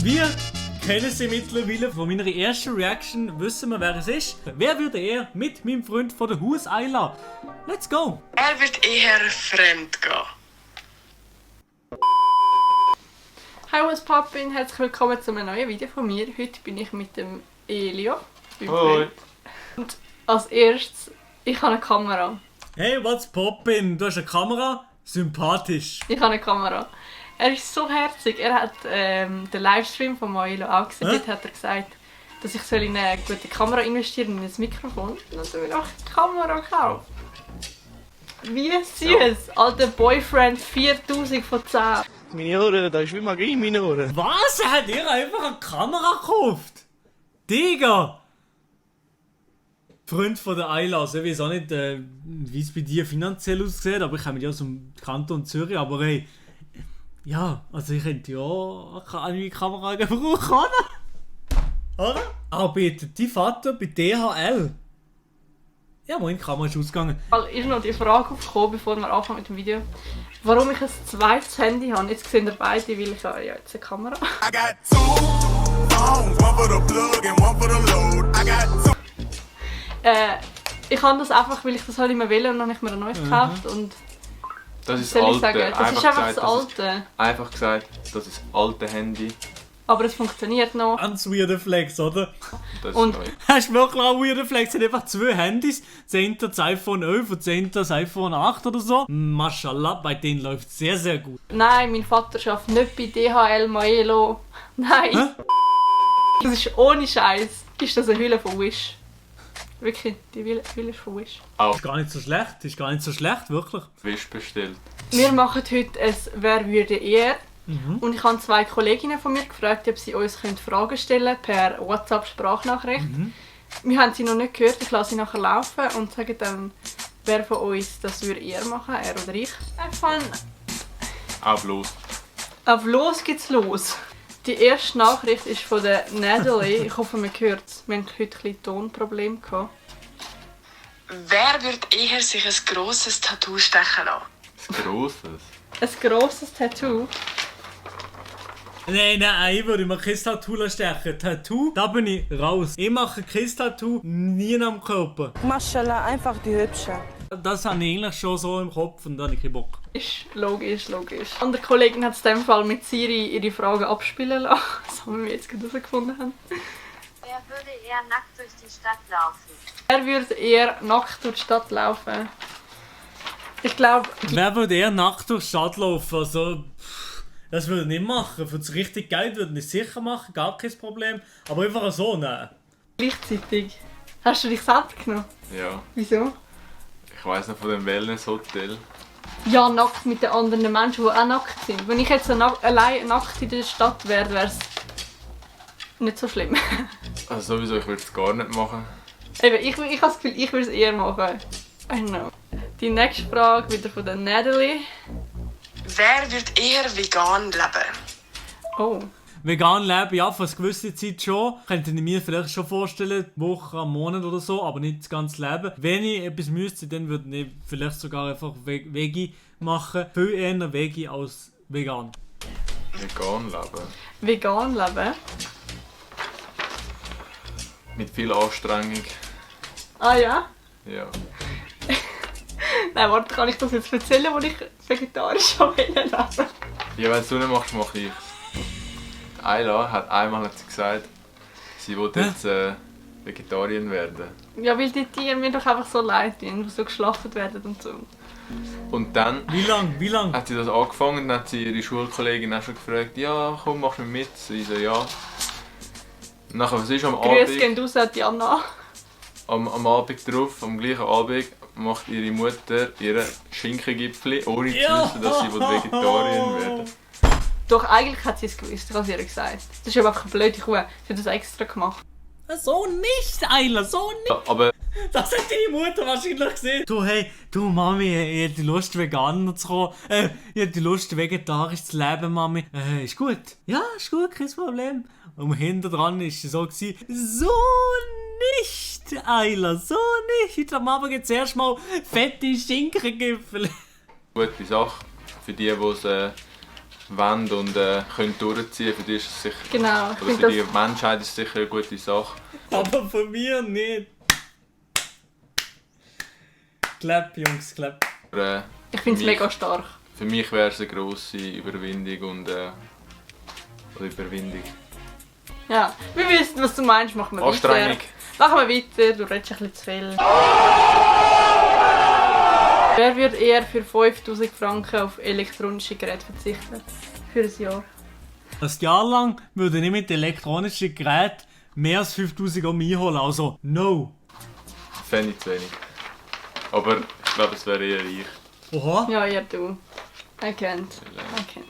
Wir kennen sie mittlerweile. Von meiner ersten Reaction wissen wir, wer es ist. Wer würde er mit meinem Freund von der Haus einladen? Let's go! Er wird eher fremd gehen. Hi, was poppin'? Herzlich willkommen zu einem neuen Video von mir. Heute bin ich mit dem Elio. Hoi. Und als erstes, ich habe eine Kamera. Hey, what's poppin'? Du hast eine Kamera? Sympathisch. Ich habe eine Kamera. Er ist so herzig. Er hat den Livestream von Moilo auch gesehen. Dort hat er gesagt, dass ich in eine gute Kamera investieren, in ein Mikrofon. Und dann will ich auch eine Kamera kaufen. Wie süß! Alter Boyfriend, 4000 von 10. Meine Ohren, da ist wie Magie in meinen Ohren. Was? Hat ihr einfach eine Kamera gekauft? Digga! Freund von der Ayla, ich weiß auch nicht, wie es bei dir finanziell aussieht, aber ich komme ja aus dem Kanton Zürich, aber hey, ja, also ich hätte ja eine Kamera gebraucht, oder? Arbeitet dein Vater bei DHL? Ja, meine Kamera ist ausgegangen. Ist noch die Frage aufgekommen, bevor wir anfangen mit dem Video, warum ich ein zweites Handy habe. Jetzt sehen ihr beide, weil ich habe ja jetzt eine Kamera. I got two phones, one for the plug and one for the load. I got two. Ich habe das einfach, weil ich das halt immer will und dann habe ich mir ein neues gekauft und Das ist soll das ich sagen, alte. das ist einfach das Alte. Einfach gesagt, das ist das alte Handy. Aber es funktioniert noch. Ganz weirder Flex, oder? Das Und- ist neu. Hast du wirklich auch weirder Flex? Es sind einfach zwei Handys. Das eine das iPhone 11 und das andere das iPhone 8 oder so. Mashallah, bei denen läuft es sehr, sehr gut. Nein, mein Vater arbeitet nicht bei DHL Moelo. Nein. Hä? Das ist ohne Scheiß. Ist das eine Hülle von Wish? Wirklich, die Hülle ist von Wish. Ist gar nicht so schlecht, ist gar nicht so schlecht, wirklich. Wisch bestellt. Wir machen heute ein «Wer würde eher?» Und ich habe zwei Kolleginnen von mir gefragt, ob sie uns Fragen stellen können per WhatsApp-Sprachnachricht. Wir haben sie noch nicht gehört, ich lasse sie nachher laufen und sage dann, wer von uns das würde eher machen, er oder ich. Einfach Auch bloß. auf los geht's los. Die erste Nachricht ist von der Natalie. Ich hoffe, man hört es. Wir hatten heute ein bisschen Tonprobleme gehabt. Wer wird eher sich ein grosses Tattoo stechen lassen? Das Grosses. Ein grosses Tattoo. Nein, ich würde mir kein Tattoo stechen. Tattoo, da bin ich raus. Ich mache kein Tattoo, nie am Körper. Mashallah, einfach die Hübsche. Das habe ich eigentlich schon so im Kopf und da habe ich keinen Bock. Ist logisch. Andere Kollegin hat es in dem Fall mit Siri ihre Fragen abspielen lassen. Das haben wir jetzt gerade herausgefunden haben. Wer würde eher nackt durch die Stadt laufen? Er würde eher nackt durch die Stadt laufen. Ich glaube, Wer würde eher nackt durch die Stadt laufen? Also, das würde ich nicht machen. Für das richtig Geld würde ich sicher machen, gar kein Problem. Aber einfach so, nein. gleichzeitig. Hast du dich selbst genommen? Ja. Wieso? Ich weiss noch von dem Wellness-Hotel. Ja, nackt mit den anderen Menschen, die auch nackt sind. Wenn ich jetzt allein nackt in der Stadt wäre, wäre es nicht so schlimm. Also sowieso, ich würde es gar nicht machen. Eben, ich habe das Gefühl, ich würde es eher machen. I don't know. Die nächste Frage wieder von der Natalie. Wer wird eher vegan leben? Oh. Vegan leben, ja, für eine gewisse Zeit schon. Könnte ich mir vielleicht schon vorstellen, Woche, am Monat oder so, aber nicht das ganze Leben. Wenn ich etwas müsste, dann würde ich vielleicht sogar einfach Veggie machen. Viel eher Veggie als vegan. Vegan leben. Vegan leben? Mit viel Anstrengung. Ah ja? Ja. Nein, warte, kann ich das jetzt erzählen, wo ich vegetarisch leben leben? Ja, wenn du es nicht machst, mache ich. Ayla hat einmal gesagt, sie will jetzt Vegetarierin werden. Ja, weil die Tiere mir doch einfach so leid tun, die so geschlachtet werden und so. Und dann Wie lang? hat sie das angefangen und dann hat sie ihre Schulkollegin auch schon gefragt, ja komm, machst du mit? Sie so, ja. Und nachher, was ist am Grüße Abend? gehen raus an Diana. Am Abend drauf, am gleichen Abend, macht ihre Mutter ihren Schinkengipfel, ohne zu wissen, dass sie Vegetarierin werden will. Doch, eigentlich hat sie es gewusst, ich habe es ihr gesagt. Das ist aber einfach eine blöde Kuh. Sie hat das extra gemacht. So nicht, Ayla, so nicht. Ja, aber Das hat deine Mutter wahrscheinlich gesehen. Du, hey, du Mami, ich hätte Lust, vegan zu kommen. Ich hätte Lust, vegetarisch zu leben, Mami. Ist gut. Ja, ist gut, kein Problem. Und hinter dran war es so gewesen, so nicht, Ayla, so nicht. Am Abend gibt es erstmal fette Schinkengipfel. gute Sache für die, die es wollen und können durchziehen, für die ist es sicher, Genau, ich oder finde für die Menschheit ist es sicher eine gute Sache. Aber von mir nicht. Clap, Jungs, clap. Aber, ich finde es für mich- mega stark. Für mich wäre es eine grosse Überwindung und oder Überwindung. Ja, wir wissen, was du meinst, machen wir Anstrengung. weiter. Machen wir weiter, du redest ein bisschen zu viel. Wer würde eher für 5000 Franken auf elektronische Geräte verzichten? Für ein Jahr. Ein Jahr lang würde ich mit elektronischen Geräten mehr als 5000 Euro einholen. Also, no. Fände ich zu wenig. Aber ich glaube, es wäre eher ich. Oha. Ja, eher du. Erkennt. Erkennt.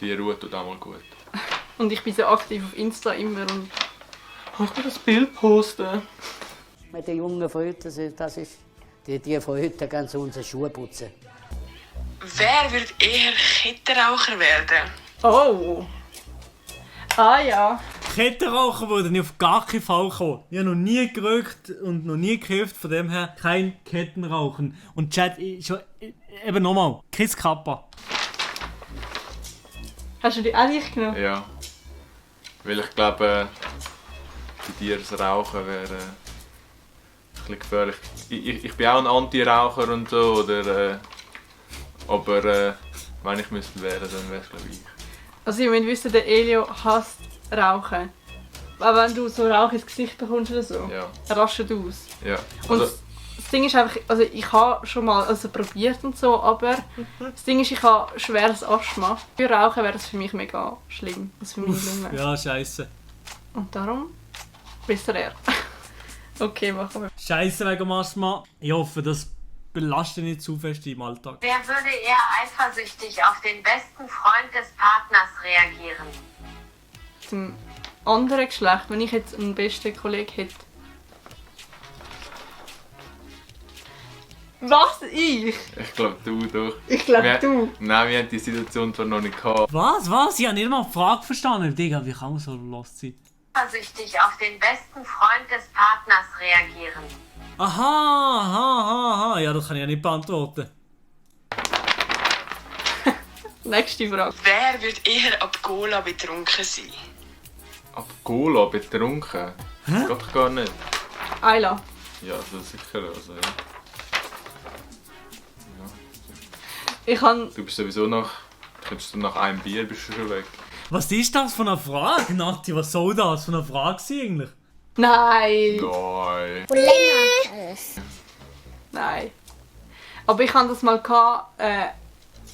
Die Ruhe tut auch mal gut. Und ich bin so aktiv auf Insta immer und ich will das Bild posten. Mit den jungen Freunden, das ist die von heute ganz unsere Schuhe putzen. Wer wird eher Kettenraucher werden? Oh! Ah ja. Kettenraucher würde ich auf gar keinen Fall kommen. Ich habe noch nie geraucht und noch nie gekifft, von dem her kein Kettenrauchen. Und Chat, eben nochmal, Chris Kappa. Hast du die auch nicht genommen? Ja. Weil ich glaube, bei dir das Rauchen wäre ein bisschen gefährlich. Ich bin auch ein Anti-Raucher und so, oder, aber wenn ich müsste wählen, dann wäre es glaube ich. Also ihr müsst wissen, der Elio hasst Rauchen. Aber wenn du so Rauch ins Gesicht bekommst oder so, Ja. rastet aus. Ja. Und Also, das Ding ist einfach, also ich habe schon mal probiert und so, aber das Ding ist, ich habe schweres Asthma. Für Rauchen wäre das für mich mega schlimm, also für meine Lunge. Ja, scheiße. Und darum besser er. Okay, machen wir. Scheiße wegen dem Asthma. Ich hoffe, das belastet nicht zu fest im Alltag. Wer würde eher eifersüchtig auf den besten Freund des Partners reagieren? Zum anderen Geschlecht, wenn ich jetzt einen besten Kollegen hätte. Was? Ich? ich glaube, du doch. Ich glaube, Wir- du. Nein, wir haben die Situation zwar noch nicht gehabt. Was? Ich habe nicht mal die Frage verstanden. Digga, wie kann man so lost sein? Eifersüchtig auf den besten Freund des Partners reagieren. Aha. Ja, das kann ich ja nicht beantworten. Nächste Frage. Wer wird eher ab Cola betrunken sein? Ab Cola betrunken? Das geht doch gar nicht. Ayla. Ja, also sicher. Also, ja. Ich kann. Du bist sowieso nach einem Bier bist du schon weg. Was ist das für eine Frage, Nati? Was soll das für eine Frage sein eigentlich? Nein! Nein. Nein. Aber ich hatte das mal gehabt,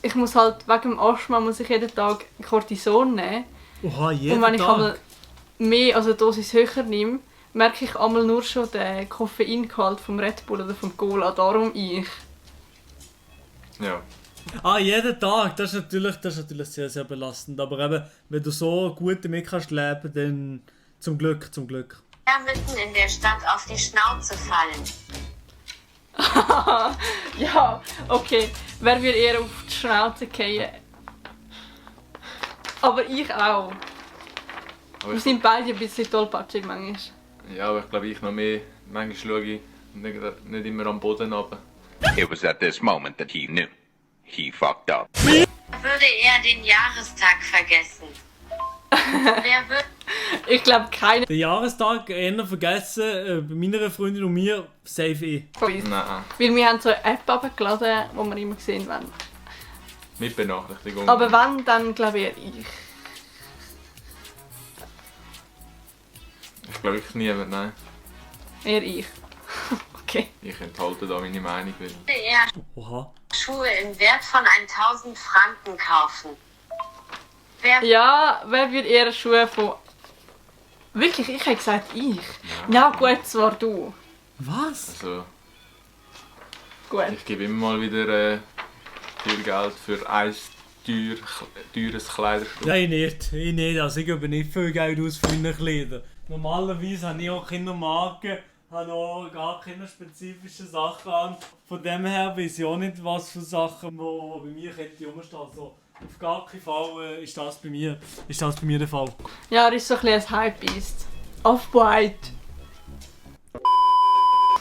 ich muss halt wegen dem Asthma muss ich jeden Tag Cortison nehmen. Oha, jeden Und wenn ich Tag. einmal mehr, also die Dosis höher nehme, merke ich einmal nur schon den Koffeingehalt vom Red Bull oder vom Cola. Darum ich. Ja. Jeden Tag. Das ist natürlich sehr, sehr belastend. Aber eben, wenn du so gut damit kannst leben, dann zum Glück. Wer mitten in der Stadt auf die Schnauze fallen? Ja, okay. Wer wird eher auf die Schnauze fallen? Aber ich auch. Aber Wir ich, sind beide ein bisschen tollpatschig manchmal. ja, aber ich glaube, ich noch mehr. Manchmal schaue ich nicht immer am Boden runter. It was at this moment that he knew. He fucked up. Wer würde eher den Jahrestag vergessen? Wer würde Ich glaube, keiner Den Jahrestag eher vergessen, bei meiner Freundin und mir, safe ich. von uns. Nein, Weil wir haben so eine App abgeladen, wo wir immer sehen wollen. mit Benachrichtigung. Aber wenn, dann glaube ich ich. Ich glaube wirklich niemand, nein. Eher ich. Okay. Ich enthalte da meine Meinung. Weil eher Oha. Schuhe im Wert von 1000 Franken kaufen? Wer Ja, wer wird eher Schuhe von... Wirklich, ich habe gesagt ich. Ja gut, zwar du. Was? also, Gut. ich gebe immer mal wieder viel Geld für ein teures Kleiderstück. Ja, ich nicht. Also ich gebe nicht viel Geld aus für meine Kleider. Normalerweise habe ich auch keine Marken, habe auch gar keine spezifischen Sachen an. Von dem her weiß ich auch nicht, was für Sachen wo bei mir könnte rumstehen. Also, auf gar keinen Fall ist das bei mir der Fall. Ja, er ist so ein bisschen ein Hype-Beast. Off-White.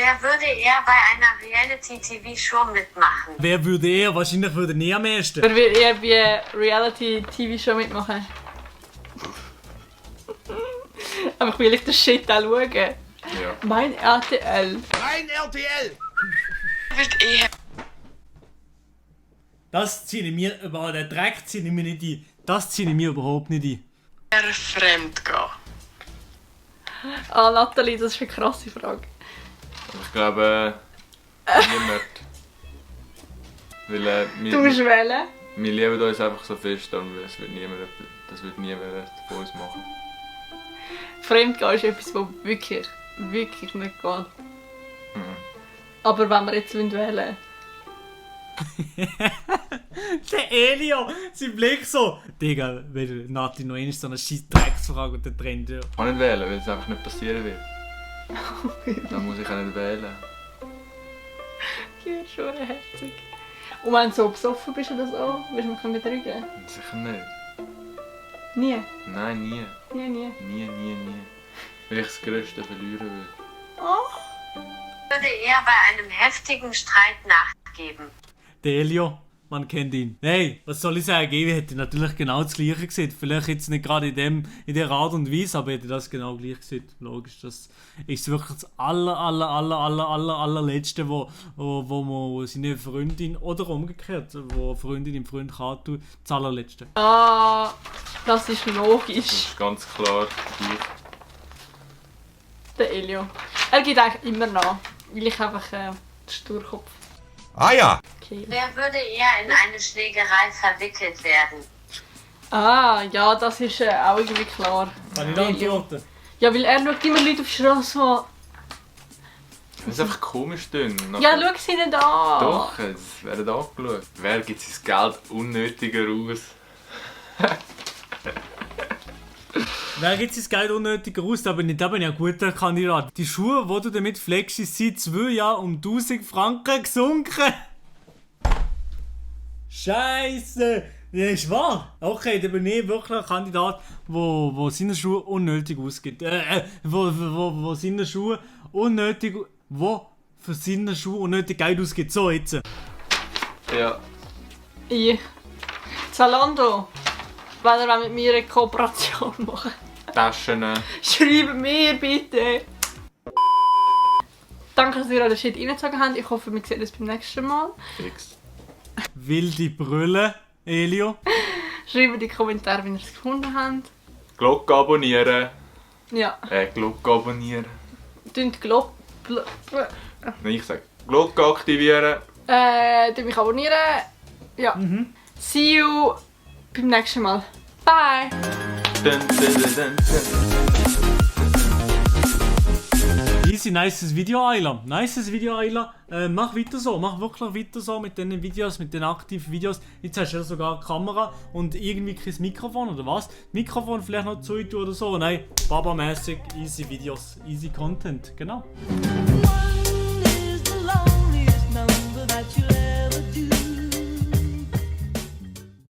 Wer würde eher bei einer Reality-TV-Show mitmachen? Wer würde eher? Wahrscheinlich würde nie am meisten. Wer will eher bei Reality-TV-Show mitmachen? Einfach weil ich den Shit auch schaue. Ja. Mein RTL. Wird eher Das ziehe ich mir, aber den Dreck ziehe ich mir nicht ein. Das ziehe ich mir überhaupt nicht ein. fremd gehen. Ah, Nathalie, das ist eine krasse Frage. Ich glaube, niemand. Weil Du musst wählen. wir lieben uns einfach so fest, darum das wird niemand von uns machen. Fremdgehen ist etwas, was wirklich nicht geht. Aber wenn wir jetzt wählen wollen. Der Elio, sein Blick so. Digga, wenn Nati noch einmal so eine scheiß Drecksfrage und dann trennt er. Ich kann nicht wählen, weil es einfach nicht passieren wird. Dann muss ich auch nicht wählen. Ja, schon herzig. Und wenn du so besoffen bist oder so, willst du mich betrügen? Sicher nicht. Nie. Nein, nie. Nie. Nie. Weil ich das Größte verlieren will. Würde eher bei einem heftigen Streit nachgeben. Der Elio, man kennt ihn. Hey, was soll ich sagen? Ich hätte natürlich genau das Gleiche gesehen. Vielleicht jetzt nicht gerade in der Art und Weise, aber ich hätte das genau gleich gesehen. Logisch, das ist wirklich das allerletzte, wo seine Freundin, oder umgekehrt, wo Freundin im Freund kann tun, das allerletzte. Ah, das ist Das logisch. ist ganz klar gleich. Der Elio. Er geht eigentlich immer nach, weil ich einfach Sturkopf. Ah ja. Okay. Wer würde eher in eine Schlägerei verwickelt werden? Ah, ja, das ist auch irgendwie klar. Kann ich Elio. antworten? Ja, weil er schaut immer Leute auf die Straße an. Das ist einfach komisch dünn. Ja, schau sie nicht an. Doch, es werden angeschaut. Wer gibt sein Geld unnötiger aus? Wer gibt sein Geld unnötiger aus? Da bin ich ein guter Kandidat. Die Schuhe, die du damit flexst, sind 2 Jahre um 1000 Franken gesunken. Scheiße! Das ist wahr! Okay, dann bin ich wirklich ein Kandidat, wo seine Schuhe unnötig ausgibt. Wo seine Schuhe unnötig. Wo für seine Schuhe unnötig Geld ausgibt. So, jetzt. Ja. Ich. Zalando. Wenn ihr mit mir eine Kooperation machen. Taschen. Schreibt mir bitte! Danke, dass ihr alle Shit reingezogen habt. Ich hoffe, wir sehen uns beim nächsten Mal. Fix. Wilde Brille, Elio. Schreibt in die Kommentare, wie ihr es gefunden habt. Glocke abonnieren. Ja. Glocke abonnieren. Tönt Glocke. Nein, ich sag Glocke aktivieren. Tönt mich abonnieren. Ja. See you beim nächsten Mal. Bye! Dun, dun, dun, dun, dun. Easy, nices Video, Ayla. Nices Video, Ayla. Mach weiter so, mach wirklich weiter so mit diesen Videos, mit den aktiven Videos. Jetzt hast du ja sogar eine Kamera und irgendwie kein Mikrofon, oder was? Mikrofon vielleicht noch zu oder so. Nein, Baba-mäßig, easy Videos, easy Content, genau. One is the loneliest number that you'll